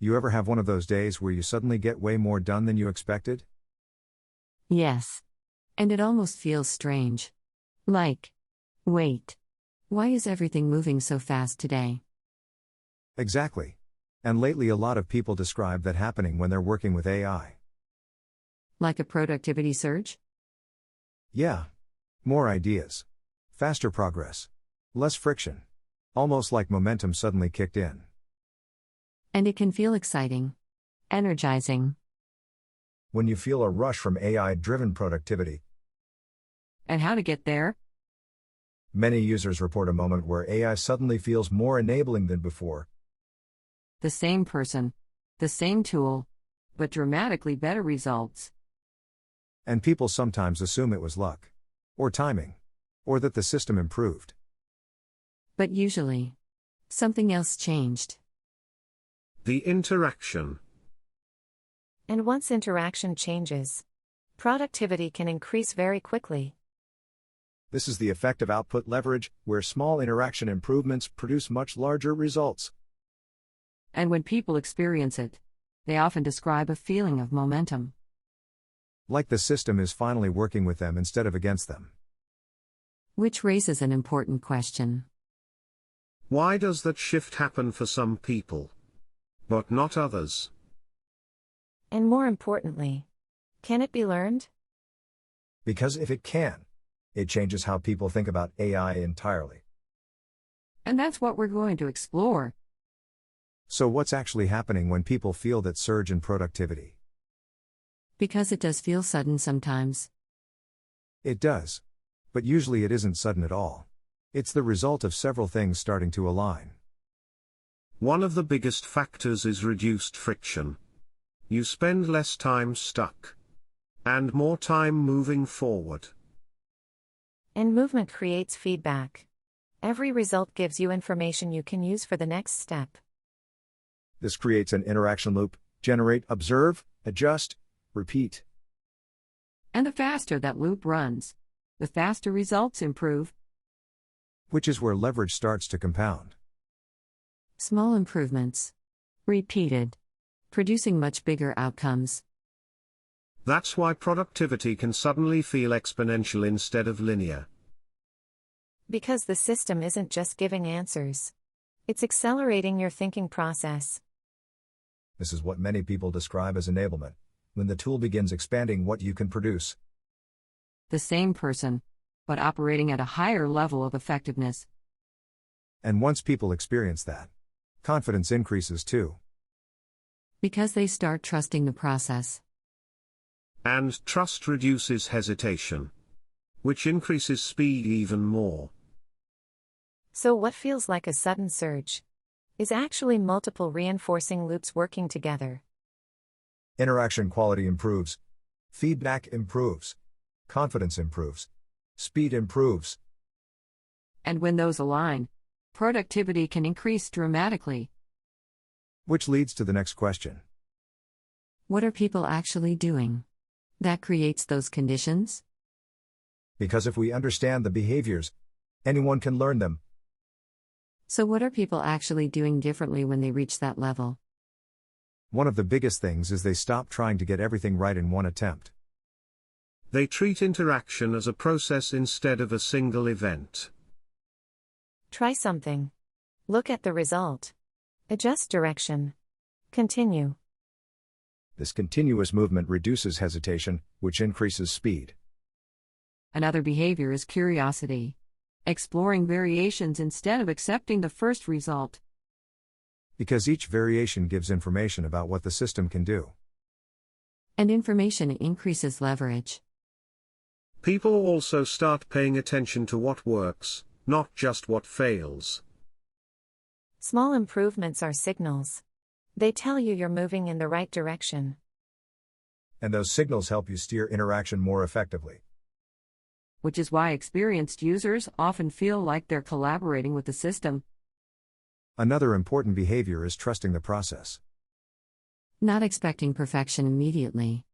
You ever have one of those days where you suddenly get way more done than you expected? Yes. And it almost feels strange. Like, wait, why is everything moving so fast today? Exactly. And lately a lot of people describe that happening when they're working with AI. Like a productivity surge? Yeah. More ideas. Faster progress. Less friction. Almost like momentum suddenly kicked in. And it can feel exciting. Energizing. When you feel a rush from AI-driven productivity. And how to get there? Many users report a moment where AI suddenly feels more enabling than before. The same person, the same tool, but dramatically better results. And people sometimes assume it was luck. Or timing. Or that the system improved. But usually, something else changed. The interaction. And once interaction changes, productivity can increase very quickly. This is the effect of output leverage, where small interaction improvements produce much larger results. And when people experience it, they often describe a feeling of momentum. Like the system is finally working with them instead of against them. Which raises an important question. Why does that shift happen for some people, but not others? And more importantly, can it be learned? Because if it can, it changes how people think about AI entirely. And that's what we're going to explore. So what's actually happening when people feel that surge in productivity? Because it does feel sudden sometimes. It does. But usually it isn't sudden at all. It's the result of several things starting to align. One of the biggest factors is reduced friction. You spend less time stuck. And more time moving forward. And movement creates feedback. Every result gives you information you can use for the next step. This creates an interaction loop: generate, observe, adjust, repeat. And the faster that loop runs, the faster results improve. Which is where leverage starts to compound. Small improvements, repeated, producing much bigger outcomes. That's why productivity can suddenly feel exponential instead of linear. Because the system isn't just giving answers. It's accelerating your thinking process. This is what many people describe as enablement, when the tool begins expanding what you can produce. The same person, but operating at a higher level of effectiveness. And once people experience that, confidence increases too. Because they start trusting the process. And trust reduces hesitation, which increases speed even more. So what feels like a sudden surge is actually multiple reinforcing loops working together. Interaction quality improves. Feedback improves. Confidence improves. Speed improves. And when those align, productivity can increase dramatically. Which leads to the next question. What are people actually doing that creates those conditions? Because if we understand the behaviors, anyone can learn them. So what are people actually doing differently when they reach that level? One of the biggest things is they stop trying to get everything right in one attempt. They treat interaction as a process instead of a single event. Try something. Look at the result. Adjust direction. Continue. This continuous movement reduces hesitation, which increases speed. Another behavior is curiosity. Exploring variations instead of accepting the first result. Because each variation gives information about what the system can do. And information increases leverage. People also start paying attention to what works, not just what fails. Small improvements are signals. They tell you you're moving in the right direction. And those signals help you steer interaction more effectively. Which is why experienced users often feel like they're collaborating with the system. Another important behavior is trusting the process. Not expecting perfection immediately,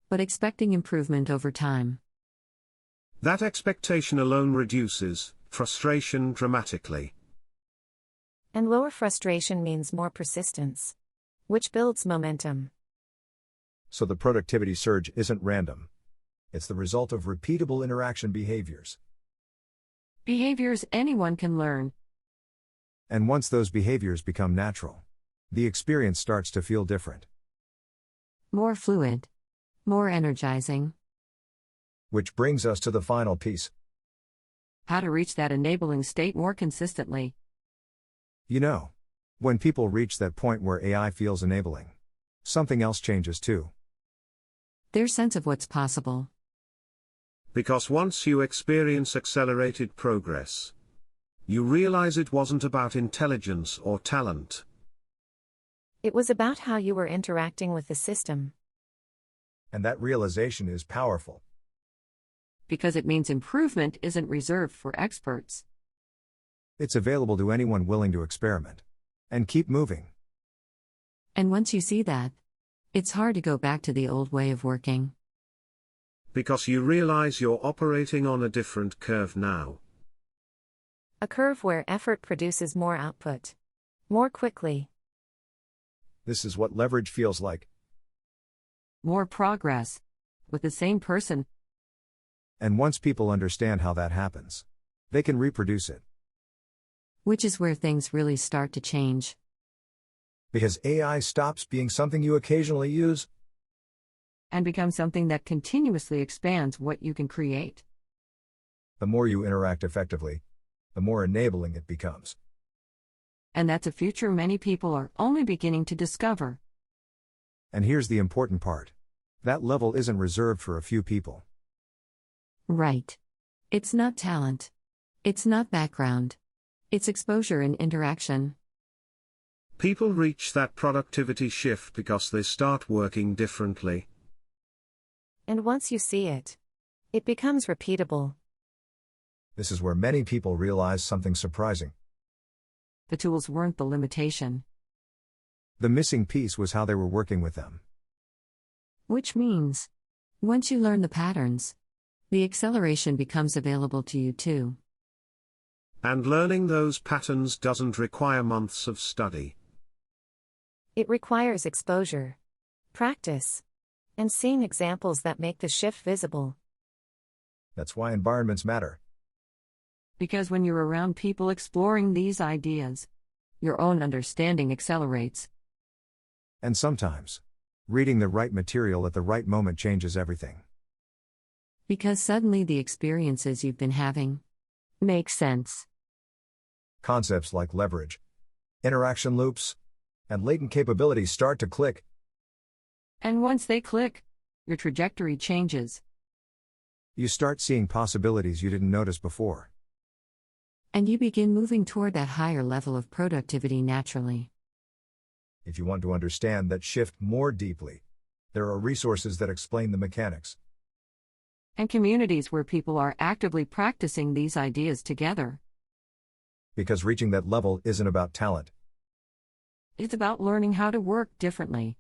but expecting improvement over time. That expectation alone reduces frustration dramatically. And lower frustration means more persistence. which builds momentum. So the productivity surge isn't random. It's the result of repeatable interaction behaviors. Behaviors anyone can learn. And once those behaviors become natural, the experience starts to feel different. More fluid. More energizing. Which brings us to the final piece. How to reach that enabling state more consistently. You know, when people reach that point where AI feels enabling, something else changes too. Their sense of what's possible. Because once you experience accelerated progress, you realize it wasn't about intelligence or talent. It was about how you were interacting with the system. And that realization is powerful. Because it means improvement isn't reserved for experts. It's available to anyone willing to experiment and keep moving. And once you see that, it's hard to go back to the old way of working. Because you realize you're operating on a different curve now. A curve where effort produces more output. More quickly. This is what leverage feels like. More progress. With the same person. And once people understand how that happens, they can reproduce it. Which is where things really start to change. Because AI stops being something you occasionally use And becomes something that continuously expands what you can create. the more you interact effectively, the more enabling it becomes. And that's a future many people are only beginning to discover. And here's the important part. That level isn't reserved for a few people. Right. It's not talent. It's not background. It's exposure and interaction. People reach that productivity shift because they start working differently. And once you see it, it becomes repeatable. This is where many people realize something surprising. The tools weren't the limitation. The missing piece was how they were working with them. Which means, once you learn the patterns, the acceleration becomes available to you too. And learning those patterns doesn't require months of study. It requires exposure, practice, and seeing examples that make the shift visible. That's why environments matter. Because when you're around people exploring these ideas, your own understanding accelerates. And sometimes, reading the right material at the right moment changes everything. Because suddenly the experiences you've been having make sense. Concepts like leverage, interaction loops, and latent capabilities start to click. And once they click, your trajectory changes. You start seeing possibilities you didn't notice before. And you begin moving toward that higher level of productivity naturally. If you want to understand that shift more deeply, there are resources that explain the mechanics. And communities where people are actively practicing these ideas together. Because reaching that level isn't about talent. It's about learning how to work differently.